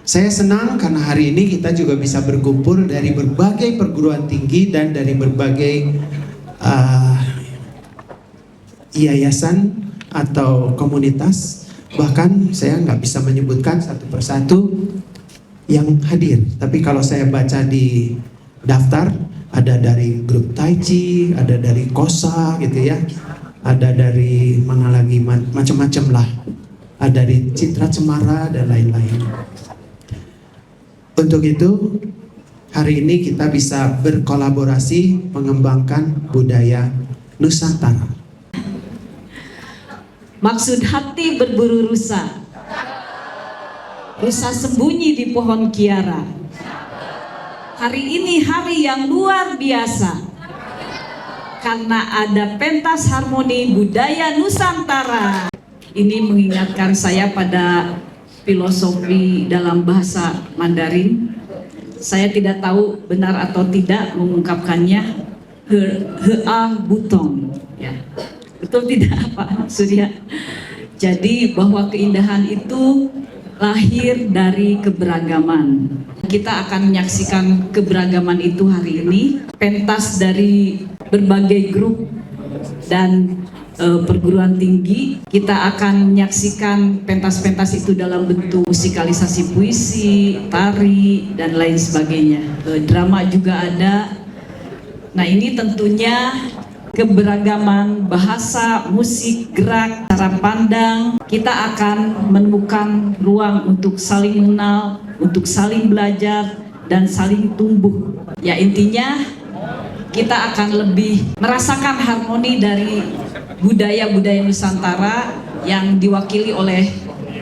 Saya senang karena hari ini kita juga bisa berkumpul dari berbagai perguruan tinggi dan dari berbagai yayasan atau komunitas. Bahkan saya nggak bisa menyebutkan satu persatu yang hadir. Tapi kalau saya baca di daftar, ada dari grup Tai Chi, ada dari Kosa gitu ya, ada dari mana lagi, macam-macam lah, ada dari Citra Cemara dan lain-lain. Untuk itu, hari ini kita bisa berkolaborasi mengembangkan budaya Nusantara. Maksud hati berburu rusa, rusa sembunyi di pohon kiara. Hari ini hari yang luar biasa, karena ada pentas harmoni budaya Nusantara. Ini mengingatkan saya pada filosofi dalam bahasa Mandarin. Saya tidak tahu benar atau tidak mengungkapkannya. Hea butong, ya. Betul tidak Pak Surya? Jadi bahwa keindahan itu lahir dari keberagaman. Kita akan menyaksikan keberagaman itu hari ini. Pentas dari berbagai grup dan perguruan tinggi. Kita akan menyaksikan pentas-pentas itu dalam bentuk musikalisasi puisi, tari, dan lain sebagainya. Drama juga ada. Nah, ini tentunya keberagaman bahasa, musik, gerak, cara pandang. Kita akan menemukan ruang untuk saling mengenal, untuk saling belajar, dan saling tumbuh. Ya, intinya kita akan lebih merasakan harmoni dari budaya-budaya Nusantara yang diwakili oleh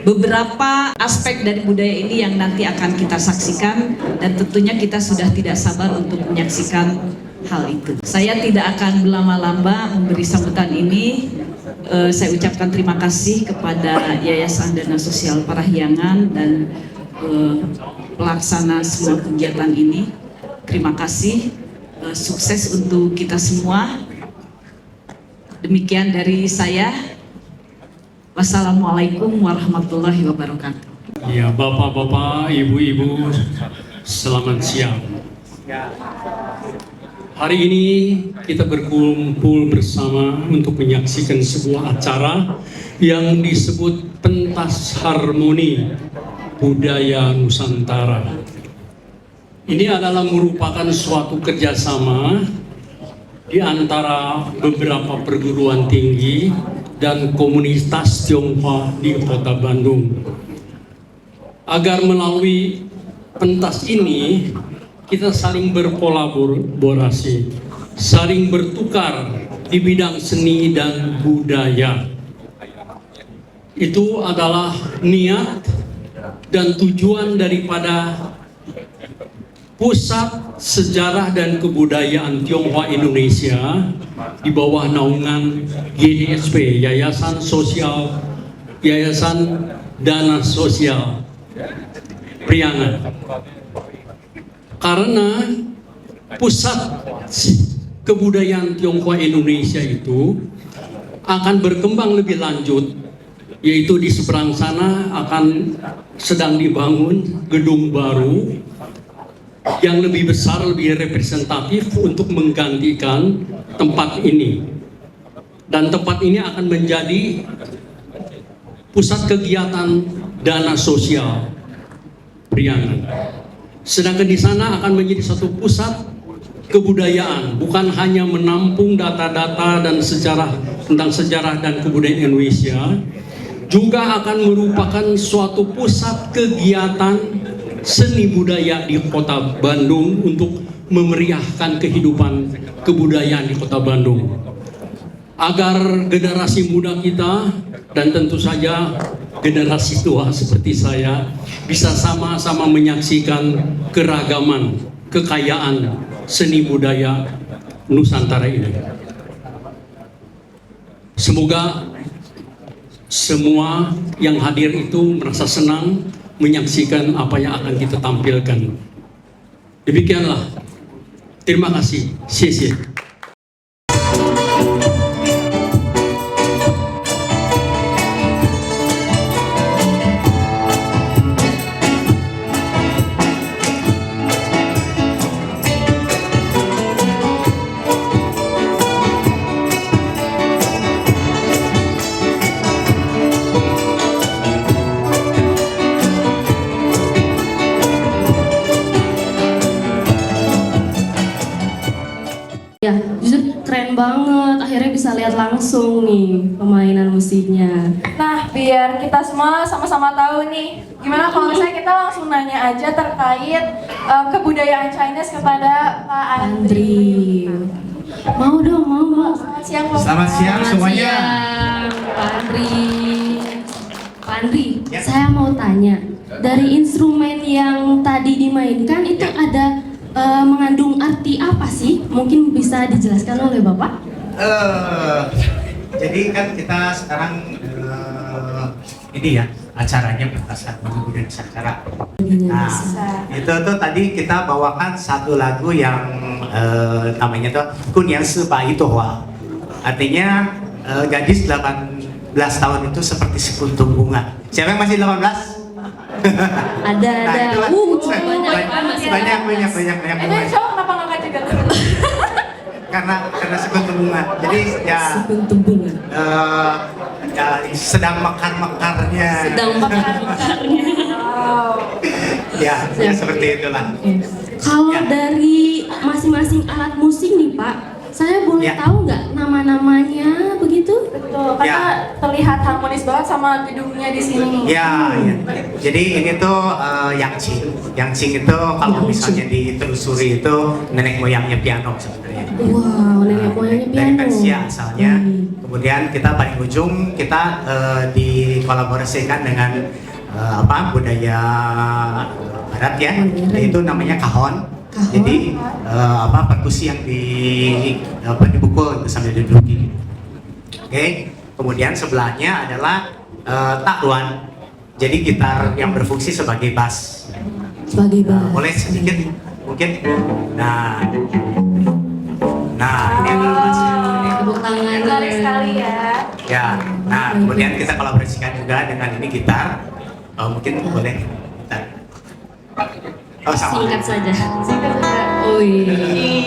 beberapa aspek dari budaya ini yang nanti akan kita saksikan, dan tentunya kita sudah tidak sabar untuk menyaksikan hal itu. Saya tidak akan berlama-lama memberi sambutan ini. Saya ucapkan terima kasih kepada Yayasan Dana Sosial Parahyangan dan pelaksana semua kegiatan ini. Terima kasih, sukses untuk kita semua. Demikian dari saya. Wassalamualaikum warahmatullahi wabarakatuh. Ya, bapak-bapak, ibu-ibu, selamat siang. Hari ini kita berkumpul bersama untuk menyaksikan sebuah acara yang disebut Pentas Harmoni Budaya Nusantara. Ini adalah merupakan suatu kerjasama di antara beberapa perguruan tinggi dan komunitas Tionghoa di Kota Bandung. Agar melalui pentas ini kita saling berkolaborasi, saling bertukar di bidang seni dan budaya. Itu adalah niat dan tujuan daripada Pusat Sejarah dan Kebudayaan Tionghoa Indonesia di bawah naungan GDSP, Yayasan Dana Sosial Priangan. Karena Pusat Kebudayaan Tionghoa Indonesia itu akan berkembang lebih lanjut, yaitu di seberang sana akan sedang dibangun gedung baru yang lebih besar, lebih representatif untuk menggantikan tempat ini. Dan tempat ini akan menjadi pusat kegiatan Dana Sosial Priangan. Sedangkan di sana akan menjadi satu pusat kebudayaan, bukan hanya menampung data-data dan tentang sejarah dan kebudayaan Indonesia, juga akan merupakan suatu pusat kegiatan seni budaya di Kota Bandung untuk memeriahkan kehidupan kebudayaan di Kota Bandung. Agar generasi muda kita dan tentu saja generasi tua seperti saya bisa sama-sama menyaksikan keragaman, kekayaan seni budaya Nusantara ini. Semoga semua yang hadir itu merasa senang menyaksikan apa yang akan kita tampilkan. Demikianlah. Terima kasih. Xie. Ya, jujur keren banget. Akhirnya bisa lihat langsung nih pemainan musiknya. Nah, biar kita semua sama-sama tahu nih, gimana kalau misalnya kita langsung nanya aja terkait kebudayaan Chinese kepada Pak Andri. Mau dong, mau. Selamat siang, Pak. Selamat siang semuanya. Siang, Pak Andri. Pak Andri, Ya. saya mau tanya. Dari instrumen yang tadi dimainkan itu Ya. ada mengandung arti apa sih? Mungkin bisa dijelaskan oleh Bapak? Jadi kan kita sekarang ini ya acaranya berdasar budaya Nusantara. Nah, itu tuh tadi kita bawakan satu lagu yang namanya tuh Kun Yang Seba Itu Hua. Artinya gadis 18 tahun itu seperti sekuntum bunga. Siapa yang masih 18? Ada. itulah. banyak. Itu cowok kenapa ngangkat juga? Karena sekuntum bunga. Jadi ya Sekuntum bunga. ya sedang mekar-mekarnya. Sedang bakar-bakarnya. Wow. Ya seperti itulah. Kalau Ya. dari masing-masing alat musik nih Pak, saya boleh Ya. tahu nggak nama-namanya begitu? Betul, karena terlihat harmonis banget sama gedungnya di sini. Ya. Jadi ini tuh Yangqing itu kalau misalnya ditelusuri itu nenek moyangnya piano sebenarnya. Wow, nenek moyangnya Dari piano. Persia asalnya. Hmm. Kemudian kita paling ujung kita dikolaborasikan dengan budaya barat ya, yaitu namanya kahon. Kahon. Jadi perkusi yang dipukul itu sambil diduduki. Oke. Kemudian sebelahnya adalah takluan. Jadi gitar yang berfungsi sebagai bass. Sebagai bass. Boleh sedikit mungkin. Nah ini adalah bassnya. Tepuk tangan. Menarik sekali ya. Ya, nah kemudian kita kolaborasikan juga dengan ini gitar. Mungkin boleh gitar. Oh sama. Singkat saja. Singkat saja. Wih.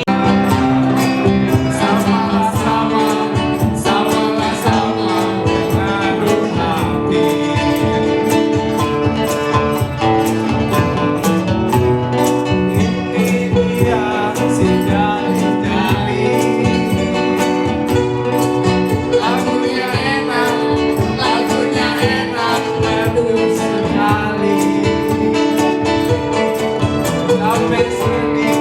Sampai sini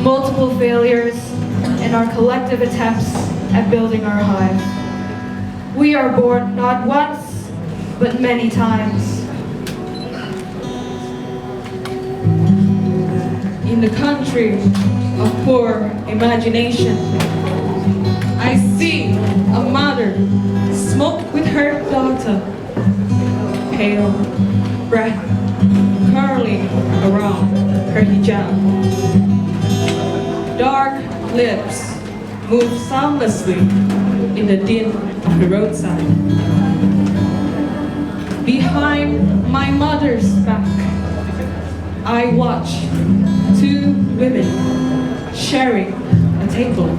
multiple failures in our collective attempts at building our hive. We are born not once, but many times. In the country of poor imagination, I see a mother smoke with her daughter, pale breath curling around her hijab. Dark lips move soundlessly in the din of the roadside. Behind my mother's back, I watch two women sharing a table.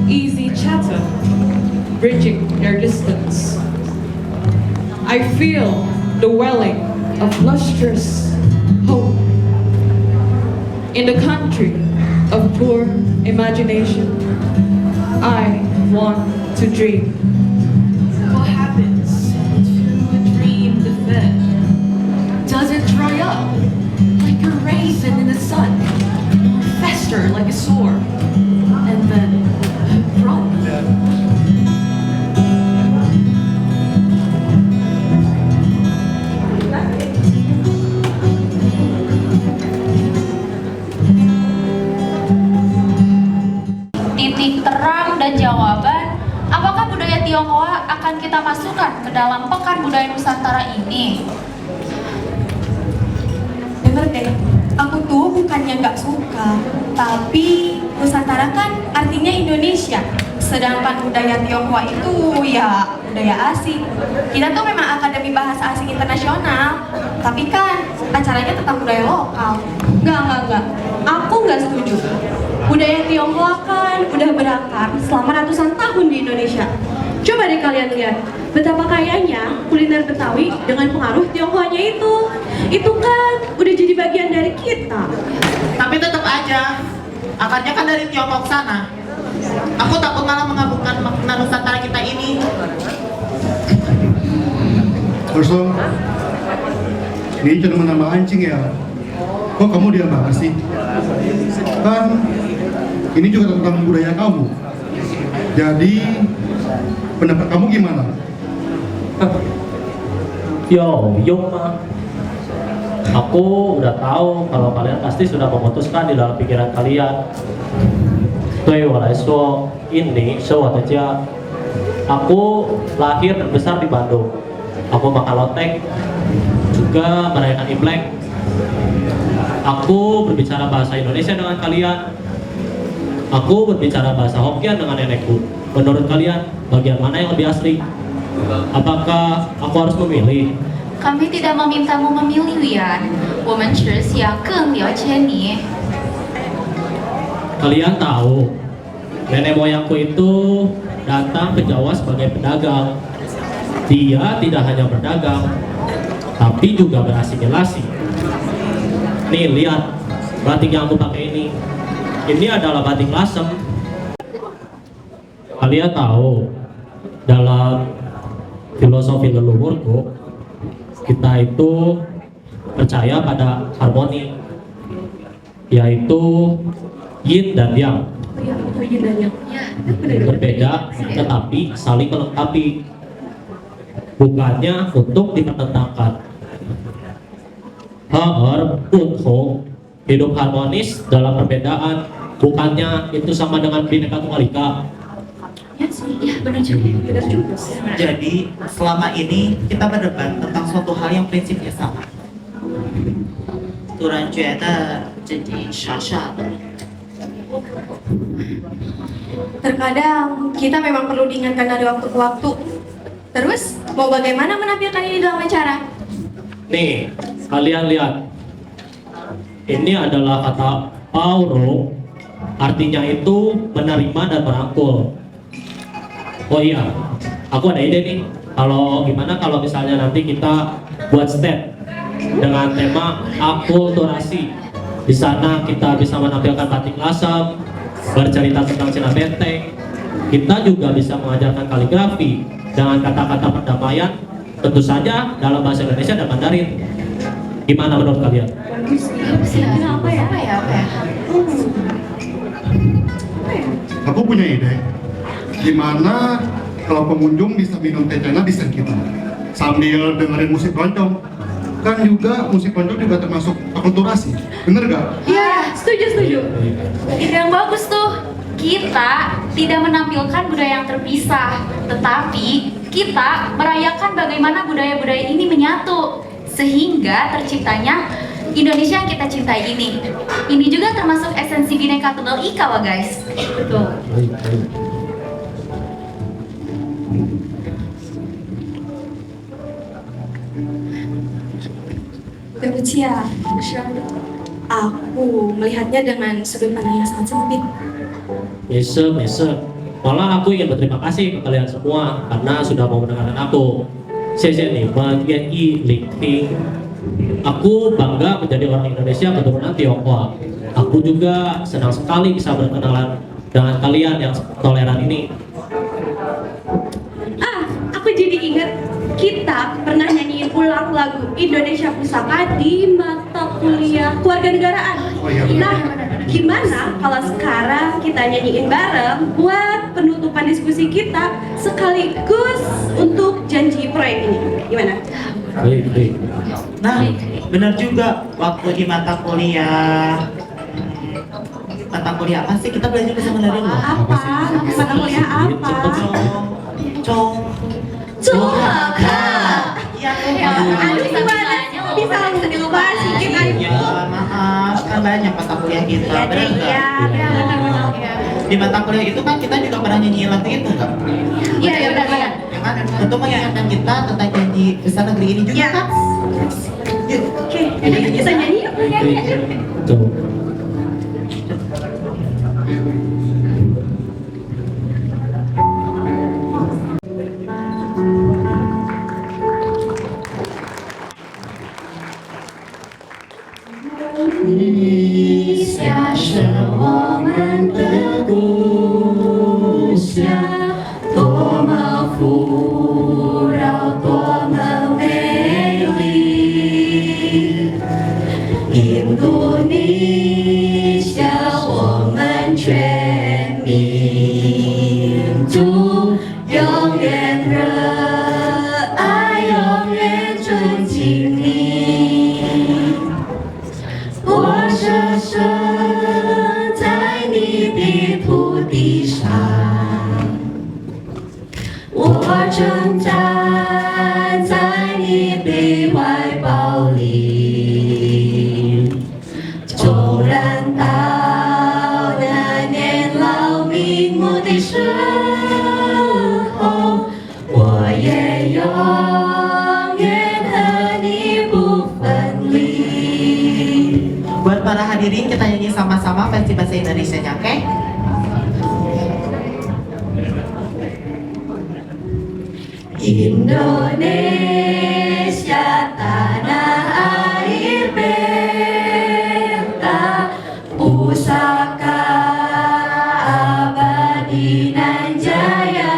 Easy chatter, bridging their distance. I feel the welling of lustrous hope. In the country of poor imagination, I want to dream. What happens to a dream deferred? Does it dry up like a raisin in the sun, or fester like a sore, and then grow? Titik terang dan jawaban, apakah budaya Tionghoa akan kita masukkan ke dalam Pekan Budaya Nusantara ini? Dengar deh, aku tuh bukannya nggak suka, tapi Nusantara kan artinya Indonesia. Sedangkan budaya Tionghoa itu ya budaya asing. Kita tuh memang Akademi Bahasa Asing Internasional, tapi kan acaranya tentang budaya lokal. Enggak. Aku nggak setuju. Budaya Tionghoa kan udah berakar selama ratusan tahun di Indonesia. Coba deh kalian lihat, betapa kayanya kuliner Betawi dengan pengaruh Tionghoanya itu. Itu kan udah jadi bagian dari kita. Tapi tetap aja, akarnya kan dari Tiongkok sana. Aku takut malah menggabungkan makna Nusantara kita ini. Kosong, ini cuma nama anjing ya? Kok kamu diam banget sih? Kan ini juga tentang budaya kamu. Jadi pendapat kamu gimana? Yo mah. Aku udah tahu kalau kalian pasti sudah memutuskan di dalam pikiran kalian. 对我来说，印尼是我的家。Aku lahir dan besar di Bandung. Aku makan lotek, juga merayakan Imlek. Aku berbicara bahasa Indonesia dengan kalian. Aku berbicara bahasa Hokkien dengan nenekku. Menurut kalian, bagian mana yang lebih asli? Apakah aku harus memilih? Kami tidak memintamu memilih, Wian. 我们只想更了解你。 Kalian tahu, nenek moyangku itu datang ke Jawa sebagai pedagang. Dia tidak hanya berdagang, tapi juga berasimilasi. Nih, lihat batik yang aku pakai ini. Ini adalah batik lasem. Kalian tahu, dalam filosofi leluhurku, kita itu percaya pada harmoni, yaitu yin dan yang. Berbeda tetapi saling melengkapi, bukannya untuk dipertentangkan. Hidup harmonis dalam perbedaan, bukannya itu sama dengan Bhinneka Tunggal Ika. Benar juga. Jadi selama ini kita berdebat tentang suatu hal yang prinsipnya sama. 突然觉得自己傻傻的。 Terkadang kita memang perlu diingatkan dari waktu ke waktu. Terus, mau bagaimana menampilkan ini dalam acara? Nih, kalian lihat. Ini adalah kata pauro, artinya itu menerima dan merangkul. Oh iya, aku ada ide nih. Gimana kalau misalnya nanti kita buat stand dengan tema akulturasi. Di sana kita bisa menampilkan batik lasem, bercerita tentang Cina Benteng. Kita juga bisa mengajarkan kaligrafi dengan kata-kata perdamaian, tentu saja dalam bahasa Indonesia dan Mandarin. Gimana menurut kalian? Apa ya? Aku punya ide. Gimana kalau pengunjung bisa minum teh cana di stand kita sambil dengerin musik keroncong? Kan juga musik keroncong juga termasuk akulturasi, bener gak? Iya, setuju. Ide yang bagus tuh. Kita tidak menampilkan budaya yang terpisah, tetapi kita merayakan bagaimana budaya-budaya ini menyatu, sehingga terciptanya Indonesia yang kita cintai ini. Ini juga termasuk esensi Bhinneka Tunggal Ika loh guys. Betul. Aku melihatnya dengan sudut pandang yang sangat sempit. Mese. Malah aku ingin berterima kasih ke kalian semua karena sudah mau mendengarkan aku. Saya menjadi Lingping. Aku bangga menjadi orang Indonesia keturunan Tionghoa. Aku juga senang sekali bisa berkenalan dengan kalian yang toleran ini. Aku jadi ingat kita pernah nyanyiin ulang lagu Indonesia Pusaka di mata kuliah kewarganegaraan. Nah, gimana kalau sekarang kita nyanyiin bareng buat penutupan diskusi kita sekaligus untuk janji proyek ini? Gimana? Baik. Nah, benar juga waktu di mata kuliah apa sih kita belajar bahasa Mandarin loh? Mata kuliah apa? Congkaka. Ya, Aduh, gimana? Bisa langsung dilupain sedikit aja. Ya, maaf, kan banyak mata kuliah kita. Benar. Di mata kuliah itu kan kita juga pernah nyanyi lagu itu enggak? Iya, benar. Ya kan? Untuk mengingatkan kita tentang janji besar negeri ini juga kan? Yuk. Oke, kita nyanyi yuk. Tuh. Indonesia，我们全民族永远热爱，永远尊敬你。我生生在你的土地上，我挣扎在你的怀抱里。纵然到那年老瞑目的时候，我也永远和你不分离。 Buat para hadirin kita nyanyi sama-sama versi bahasa Indonesianya, oke? Indonesia tanah air beta, pusaka abadi nan jaya.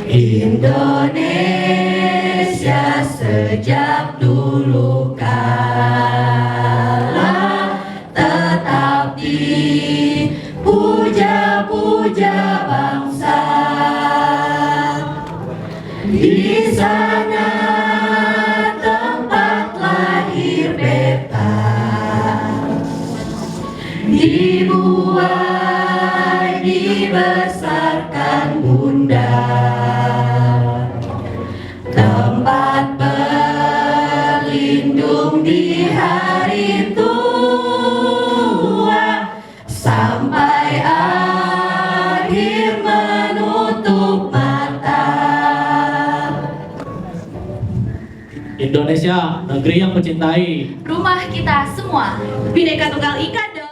Indonesia sejak dulu kala tetap dipuja-puja bangsa. Di sana tempat lahir beta, dibuai dibesarkan bunda, tempat berlindung di hari tua sampai akhir menutup mata. Indonesia, negeri yang mencintai. Rumah kita semua. Bhinneka Tunggal Ika dong.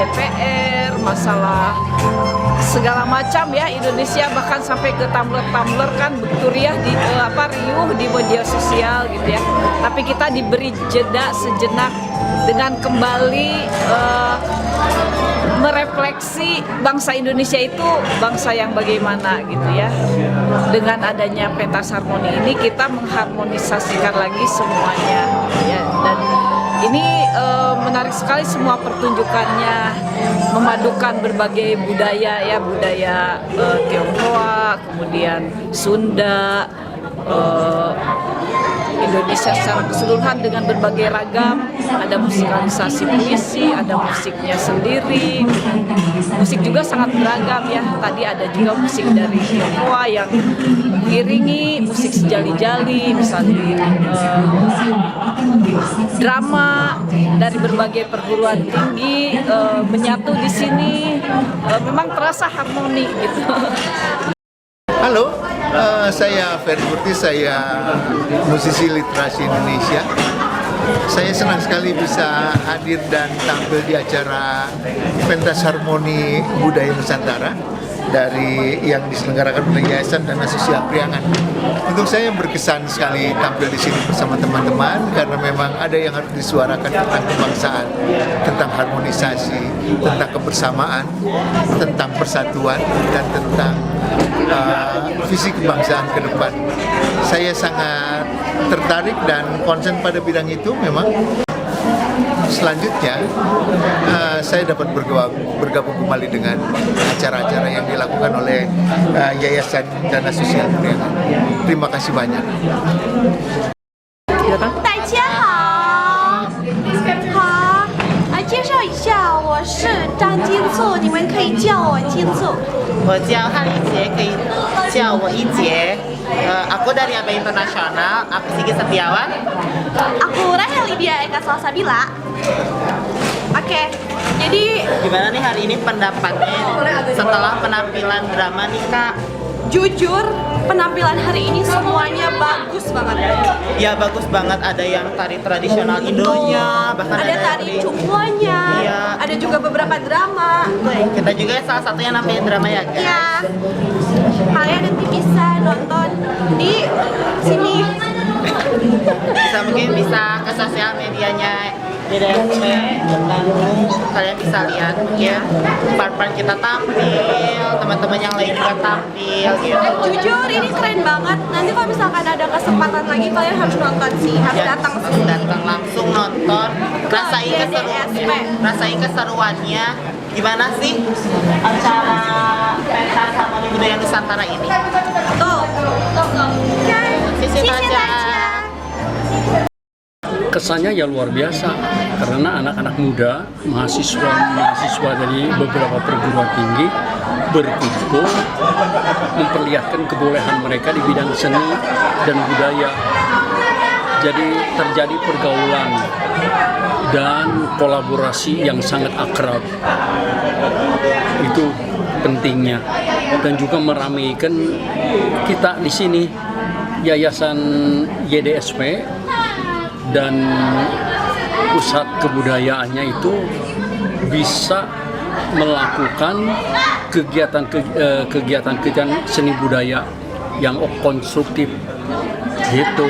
DPR, masalah segala macam ya Indonesia, bahkan sampai ke tumbler kan berturiah di riuh di media sosial gitu ya. Tapi kita diberi jeda sejenak dengan kembali merefleksi bangsa Indonesia itu bangsa yang bagaimana gitu ya. Dengan adanya pentas harmoni ini kita mengharmonisasikan lagi semuanya ya. Dan ini menarik sekali semua pertunjukannya, memadukan berbagai budaya ya, budaya Tionghoa, kemudian Sunda, Indonesia secara keseluruhan dengan berbagai ragam. Ada musikalisasi puisi, ada musiknya sendiri. Musik juga sangat beragam ya. Tadi ada juga musik dari Tionghoa yang mengiringi musik sejali-jali, misalnya drama dari berbagai perguruan tinggi menyatu di sini. Memang terasa harmoni gitu. Halo, saya Ferry Kurti, saya musisi literasi Indonesia. Saya senang sekali bisa hadir dan tampil di acara pentas harmoni budaya Nusantara dari yang diselenggarakan oleh Yayasan Dana Sosial Priangan. Untuk saya berkesan sekali tampil di sini bersama teman-teman karena memang ada yang harus disuarakan tentang kebangsaan, tentang harmonisasi, tentang kebersamaan, tentang persatuan, dan tentang visi kebangsaan ke depan. Saya sangat tertarik dan konsen pada bidang itu memang. Selanjutnya, saya dapat bergabung kembali dengan acara-acara yang dilakukan oleh Yayasan Dana Sosial Priangan. Terima kasih banyak. 大家好，好，介绍一下，我是张金素，你们可以叫我金素。我叫汉一杰，可以叫我一杰。Aku dari AB Internasional, aku Sigi Setiawan. Aku Rahel Lydia Eka Salsabila. Oke, jadi Gimana nih hari ini pendapatnya setelah penampilan drama nih Kak? jujur penampilan hari ini semuanya bagus banget. Ya bagus banget, ada yang tari tradisional Indonya, bahkan Ada tari cungguanya, Iya. ada juga beberapa drama. Kita juga salah satunya namanya drama ya Kak? Ya, kalian nanti bisa nonton di sini. Mungkin bisa ke sosial medianya DDSP, lalu kalian bisa lihat ya part-part kita tampil, teman-teman yang lain juga tampil gitu. Jujur ini keren banget. Nanti kalau misalkan ada kesempatan lagi kalian harus nonton sih, harus Ya, datang harus sini. datang langsung nonton, rasain keseruannya. Gimana sih acara pentas harmoni budaya Nusantara ini? Tuh. Oke. Sisi aja. Kesannya ya luar biasa karena anak-anak muda, mahasiswa dari beberapa perguruan tinggi berkumpul memperlihatkan kebolehan mereka di bidang seni dan budaya. Jadi terjadi pergaulan dan kolaborasi yang sangat akrab. Itu pentingnya, dan juga meramaikan kita di sini Yayasan YDSP dan pusat kebudayaannya itu bisa melakukan kegiatan seni budaya yang konstruktif gitu.